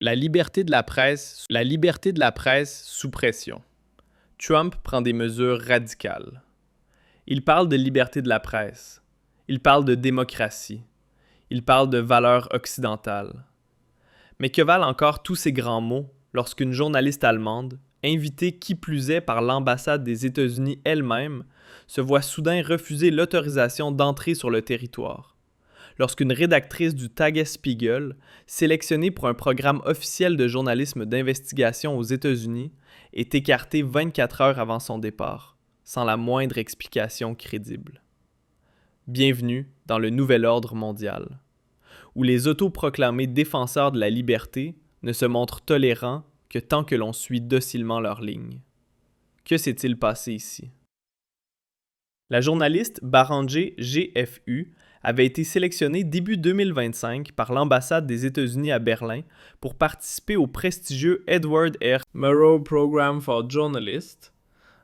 La liberté de la presse sous pression. Trump prend des mesures radicales. Il parle de liberté de la presse. Il parle de démocratie. Il parle de valeurs occidentales. Mais que valent encore tous ces grands mots lorsqu'une journaliste allemande, invitée qui plus est par l'ambassade des États-Unis elle-même, se voit soudain refuser l'autorisation d'entrer sur le territoire? Lorsqu'une rédactrice du Tagesspiegel, sélectionnée pour un programme officiel de journalisme d'investigation aux États-Unis, est écartée 24 heures avant son départ, sans la moindre explication crédible. Bienvenue dans le nouvel ordre mondial, où les autoproclamés défenseurs de la liberté ne se montrent tolérants que tant que l'on suit docilement leurs lignes. Que s'est-il passé ici? La journaliste Barangé GFU avait été sélectionnée début 2025 par l'ambassade des États-Unis à Berlin pour participer au prestigieux Edward R. Murrow Program for Journalists,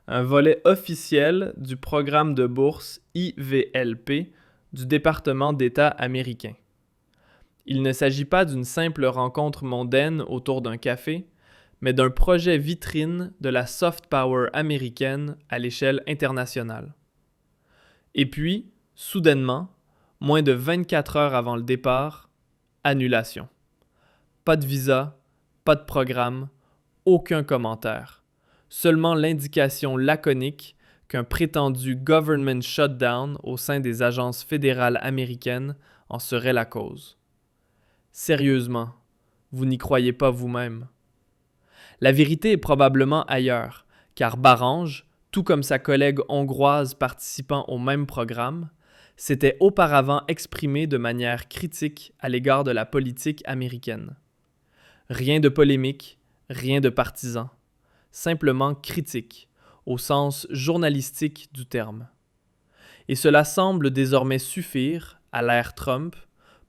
un volet officiel du programme de bourse IVLP du département d'État américain. Il ne s'agit pas d'une simple rencontre mondaine autour d'un café, mais d'un projet vitrine de la soft power américaine à l'échelle internationale. Et puis, soudainement, moins de 24 heures avant le départ, annulation. Pas de visa, pas de programme, aucun commentaire. Seulement l'indication laconique qu'un prétendu government shutdown au sein des agences fédérales américaines en serait la cause. Sérieusement, vous n'y croyez pas vous-même. La vérité est probablement ailleurs, car Barange, tout comme sa collègue hongroise participant au même programme, s'était auparavant exprimé de manière critique à l'égard de la politique américaine. Rien de polémique, rien de partisan, simplement critique, au sens journalistique du terme. Et cela semble désormais suffire, à l'ère Trump,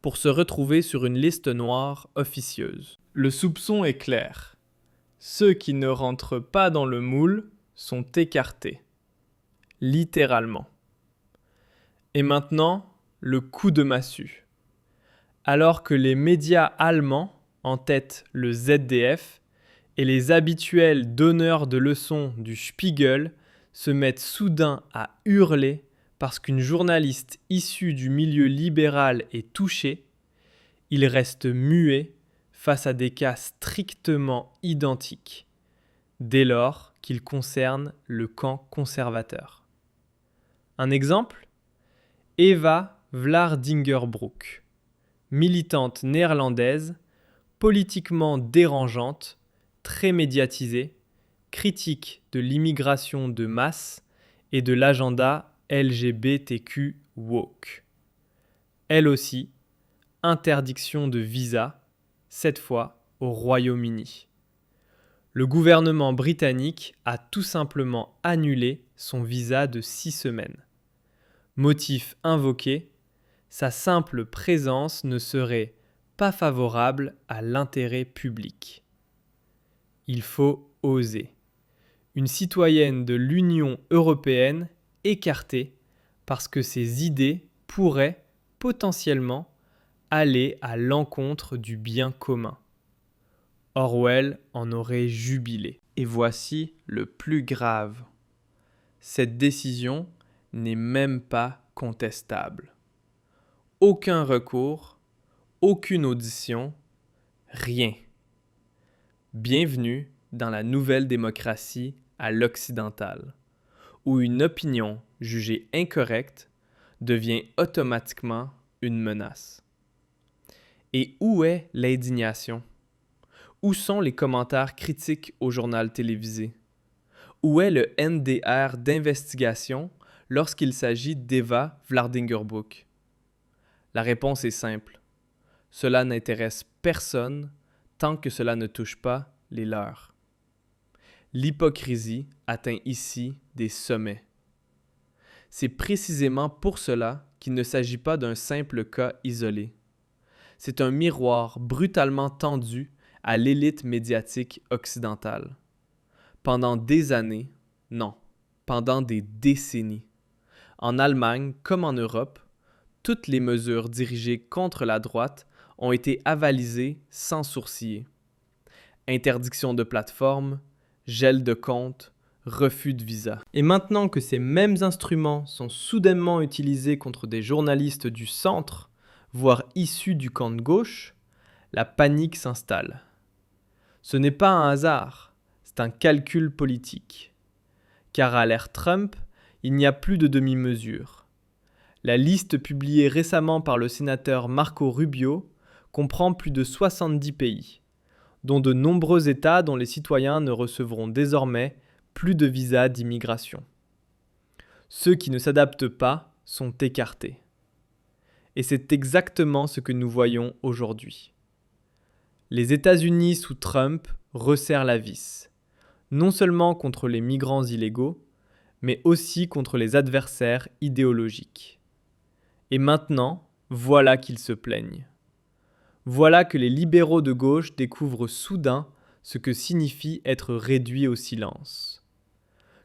pour se retrouver sur une liste noire officieuse. Le soupçon est clair. Ceux qui ne rentrent pas dans le moule sont écartés. Littéralement. Et maintenant, le coup de massue. Alors que les médias allemands, en tête le ZDF, et les habituels donneurs de leçons du Spiegel se mettent soudain à hurler parce qu'une journaliste issue du milieu libéral est touchée, ils restent muets face à des cas strictement identiques, dès lors qu'ils concernent le camp conservateur. Un exemple ? Eva Vlaardingerbroek, militante néerlandaise, politiquement dérangeante, très médiatisée, critique de l'immigration de masse et de l'agenda LGBTQ woke. Elle aussi, interdiction de visa, cette fois au Royaume-Uni. Le gouvernement britannique a tout simplement annulé son visa de 6 semaines. Motif invoqué, sa simple présence ne serait pas favorable à l'intérêt public. Il faut oser. Une citoyenne de l'Union européenne écartée parce que ses idées pourraient potentiellement aller à l'encontre du bien commun. Orwell en aurait jubilé. Et voici le plus grave. Cette décision n'est même pas contestable. Aucun recours, aucune audition, rien. Bienvenue dans la nouvelle démocratie à l'occidentale, où une opinion jugée incorrecte devient automatiquement une menace. Et où est l'indignation? Où sont les commentaires critiques au journal télévisé? Où est le NDR d'investigation lorsqu'il s'agit d'Eva Vlaardingerbroek? La réponse est simple. Cela n'intéresse personne tant que cela ne touche pas les leurs. L'hypocrisie atteint ici des sommets. C'est précisément pour cela qu'il ne s'agit pas d'un simple cas isolé. C'est un miroir brutalement tendu à l'élite médiatique occidentale. Pendant des années, non, pendant des décennies, en Allemagne comme en Europe, toutes les mesures dirigées contre la droite ont été avalisées sans sourciller. interdiction de plateforme, gel de compte, refus de visa. Et maintenant que ces mêmes instruments sont soudainement utilisés contre des journalistes du centre, voire issus du camp de gauche, la panique s'installe. Ce n'est pas un hasard, c'est un calcul politique. Car à l'ère Trump, il n'y a plus de demi-mesure. La liste publiée récemment par le sénateur Marco Rubio comprend plus de 70 pays, dont de nombreux États dont les citoyens ne recevront désormais plus de visa d'immigration. Ceux qui ne s'adaptent pas sont écartés. Et c'est exactement ce que nous voyons aujourd'hui. Les États-Unis sous Trump resserrent la vis, non seulement contre les migrants illégaux, mais aussi contre les adversaires idéologiques. Et maintenant, voilà qu'ils se plaignent. Voilà que les libéraux de gauche découvrent soudain ce que signifie être réduit au silence.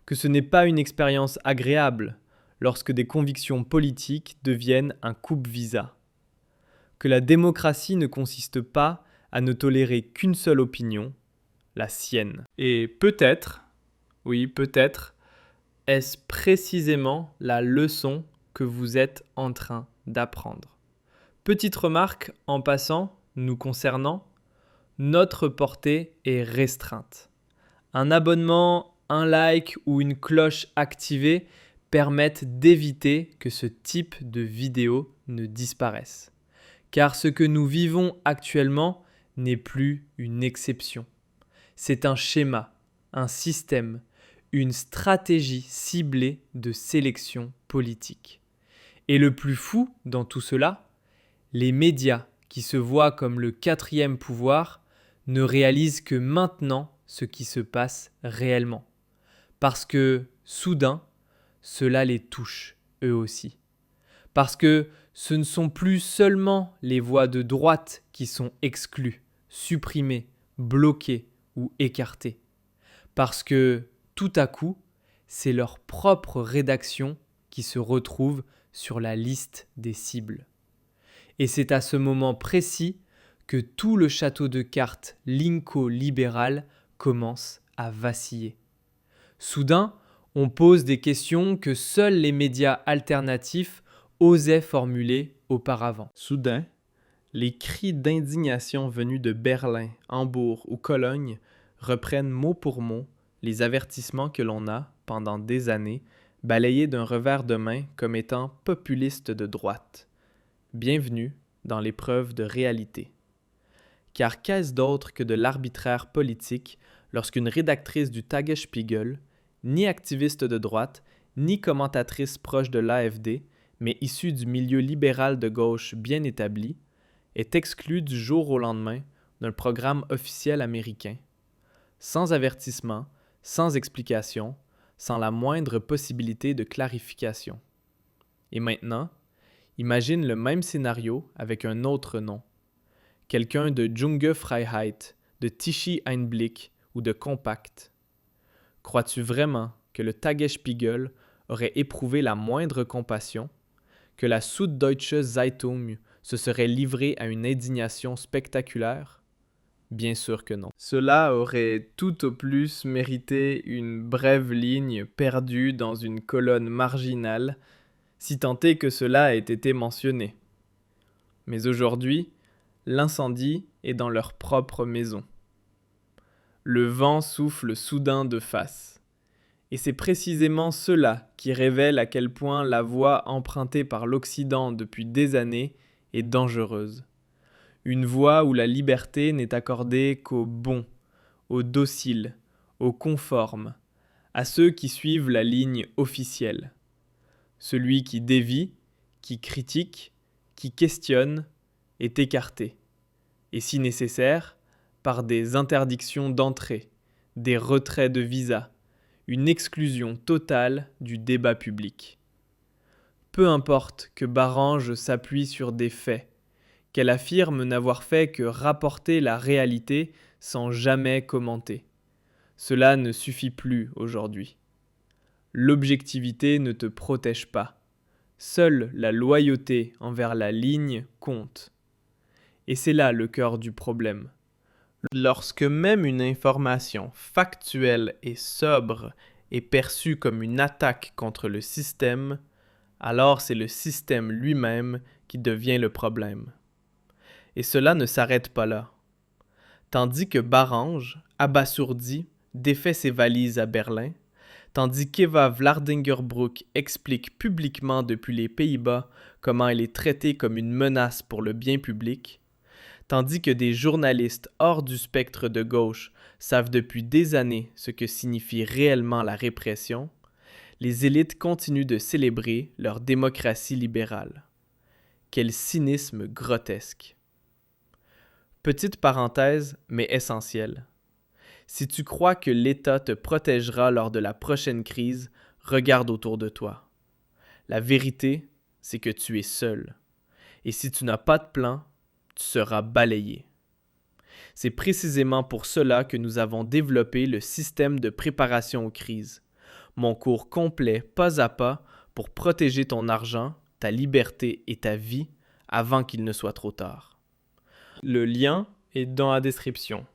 Que ce n'est pas une expérience agréable lorsque des convictions politiques deviennent un coupe-visa. Que la démocratie ne consiste pas à ne tolérer qu'une seule opinion, la sienne. Et peut-être, oui peut-être, est-ce précisément la leçon que vous êtes en train d'apprendre. Petite remarque en passant, nous concernant, notre portée est restreinte. Un abonnement, un like ou une cloche activée permettent d'éviter que ce type de vidéo ne disparaisse. Car ce que nous vivons actuellement n'est plus une exception. C'est un schéma, un système, une stratégie ciblée de sélection politique. Et le plus fou dans tout cela, les médias qui se voient comme le quatrième pouvoir ne réalisent que maintenant ce qui se passe réellement. Parce que, soudain, cela les touche, eux aussi. Parce que ce ne sont plus seulement les voix de droite qui sont exclues, supprimées, bloquées ou écartées. Parce que, tout à coup, c'est leur propre rédaction qui se retrouve sur la liste des cibles. Et c'est à ce moment précis que tout le château de cartes linko-libéral commence à vaciller. Soudain, on pose des questions que seuls les médias alternatifs osaient formuler auparavant. Soudain, les cris d'indignation venus de Berlin, Hambourg ou Cologne reprennent mot pour mot les avertissements que l'on a, pendant des années, balayés d'un revers de main comme étant populistes de droite. Bienvenue dans l'épreuve de réalité. Car qu'est-ce d'autre que de l'arbitraire politique lorsqu'une rédactrice du Tagesspiegel, ni activiste de droite, ni commentatrice proche de l'AfD, mais issue du milieu libéral de gauche bien établi, est exclue du jour au lendemain d'un programme officiel américain, sans avertissement, sans explication, sans la moindre possibilité de clarification. Et maintenant, imagine le même scénario avec un autre nom. Quelqu'un de Junge Freiheit, de Tichy Einblick ou de Compact. Crois-tu vraiment que le Tagesspiegel aurait éprouvé la moindre compassion, que la Süddeutsche Zeitung se serait livrée à une indignation spectaculaire? Bien sûr que non. Cela aurait tout au plus mérité une brève ligne perdue dans une colonne marginale, si tant est que cela ait été mentionné. Mais aujourd'hui, l'incendie est dans leur propre maison. Le vent souffle soudain de face. Et c'est précisément cela qui révèle à quel point la voie empruntée par l'Occident depuis des années est dangereuse. Une voie où la liberté n'est accordée qu'aux bons, aux dociles, aux conformes, à ceux qui suivent la ligne officielle. Celui qui dévie, qui critique, qui questionne, est écarté. Et si nécessaire, par des interdictions d'entrée, des retraits de visa, une exclusion totale du débat public. Peu importe que Barange s'appuie sur des faits, qu'elle affirme n'avoir fait que rapporter la réalité sans jamais commenter. Cela ne suffit plus aujourd'hui. L'objectivité ne te protège pas. Seule la loyauté envers la ligne compte. Et c'est là le cœur du problème. Lorsque même une information factuelle et sobre est perçue comme une attaque contre le système, alors c'est le système lui-même qui devient le problème. Et cela ne s'arrête pas là. Tandis que Barange, abasourdi, défait ses valises à Berlin, tandis qu'Eva Vlardingerbroek explique publiquement depuis les Pays-Bas comment elle est traitée comme une menace pour le bien public, tandis que des journalistes hors du spectre de gauche savent depuis des années ce que signifie réellement la répression, les élites continuent de célébrer leur démocratie libérale. Quel cynisme grotesque. Petite parenthèse, mais essentielle. Si tu crois que l'État te protégera lors de la prochaine crise, regarde autour de toi. La vérité, c'est que tu es seul. Et si tu n'as pas de plan, tu seras balayé. C'est précisément pour cela que nous avons développé le système de préparation aux crises. Mon cours complet, pas à pas, pour protéger ton argent, ta liberté et ta vie avant qu'il ne soit trop tard. Le lien est dans la description.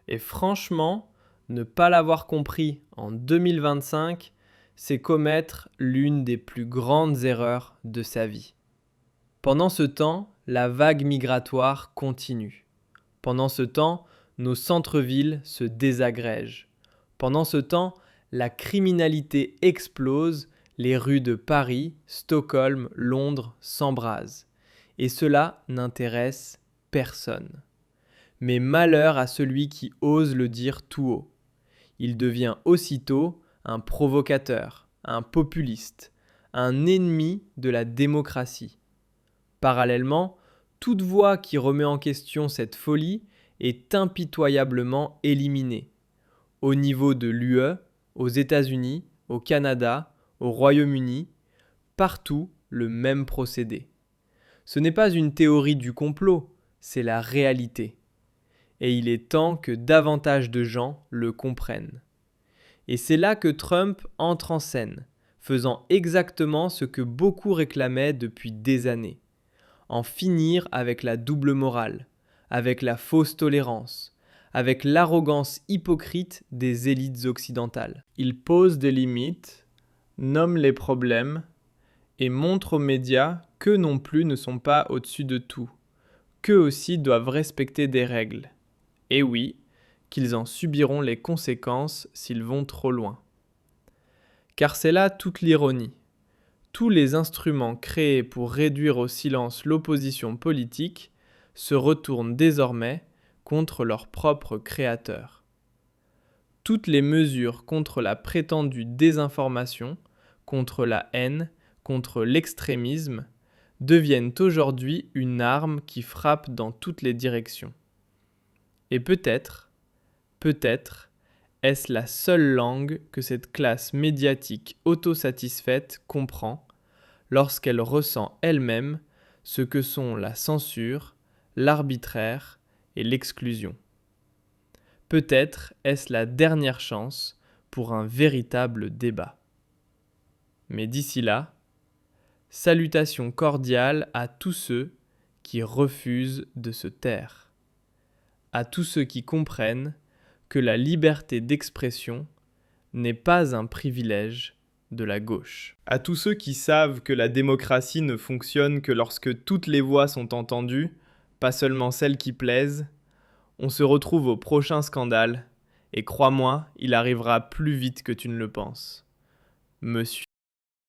Et franchement, ne pas l'avoir compris en 2025, c'est commettre l'une des plus grandes erreurs de sa vie. Pendant ce temps, la vague migratoire continue. Pendant ce temps, nos centres-villes se désagrègent. Pendant ce temps, la criminalité explose, les rues de Paris, Stockholm, Londres s'embrasent. Et cela n'intéresse personne. Mais malheur à celui qui ose le dire tout haut. Il devient aussitôt un provocateur, un populiste, un ennemi de la démocratie. Parallèlement, toute voix qui remet en question cette folie est impitoyablement éliminée. Au niveau de l'UE, aux États-Unis, au Canada, au Royaume-Uni, partout le même procédé. Ce n'est pas une théorie du complot, c'est la réalité. Et il est temps que davantage de gens le comprennent. Et c'est là que Trump entre en scène, faisant exactement ce que beaucoup réclamaient depuis des années. En finir avec la double morale, avec la fausse tolérance, avec l'arrogance hypocrite des élites occidentales. Il pose des limites, nomme les problèmes et montre aux médias qu'eux non plus ne sont pas au-dessus de tout, qu'eux aussi doivent respecter des règles. Et oui, qu'ils en subiront les conséquences s'ils vont trop loin. Car c'est là toute l'ironie. Tous les instruments créés pour réduire au silence l'opposition politique se retournent désormais contre leurs propres créateurs. Toutes les mesures contre la prétendue désinformation, contre la haine, contre l'extrémisme, deviennent aujourd'hui une arme qui frappe dans toutes les directions. Et peut-être, est-ce la seule langue que cette classe médiatique autosatisfaite comprend lorsqu'elle ressent elle-même ce que sont la censure, l'arbitraire et l'exclusion. Peut-être est-ce la dernière chance pour un véritable débat. Mais d'ici là, salutations cordiales à tous ceux qui refusent de se taire. À tous ceux qui comprennent que la liberté d'expression n'est pas un privilège de la gauche. À tous ceux qui savent que la démocratie ne fonctionne que lorsque toutes les voix sont entendues, pas seulement celles qui plaisent, on se retrouve au prochain scandale, et crois-moi, il arrivera plus vite que tu ne le penses. Monsieur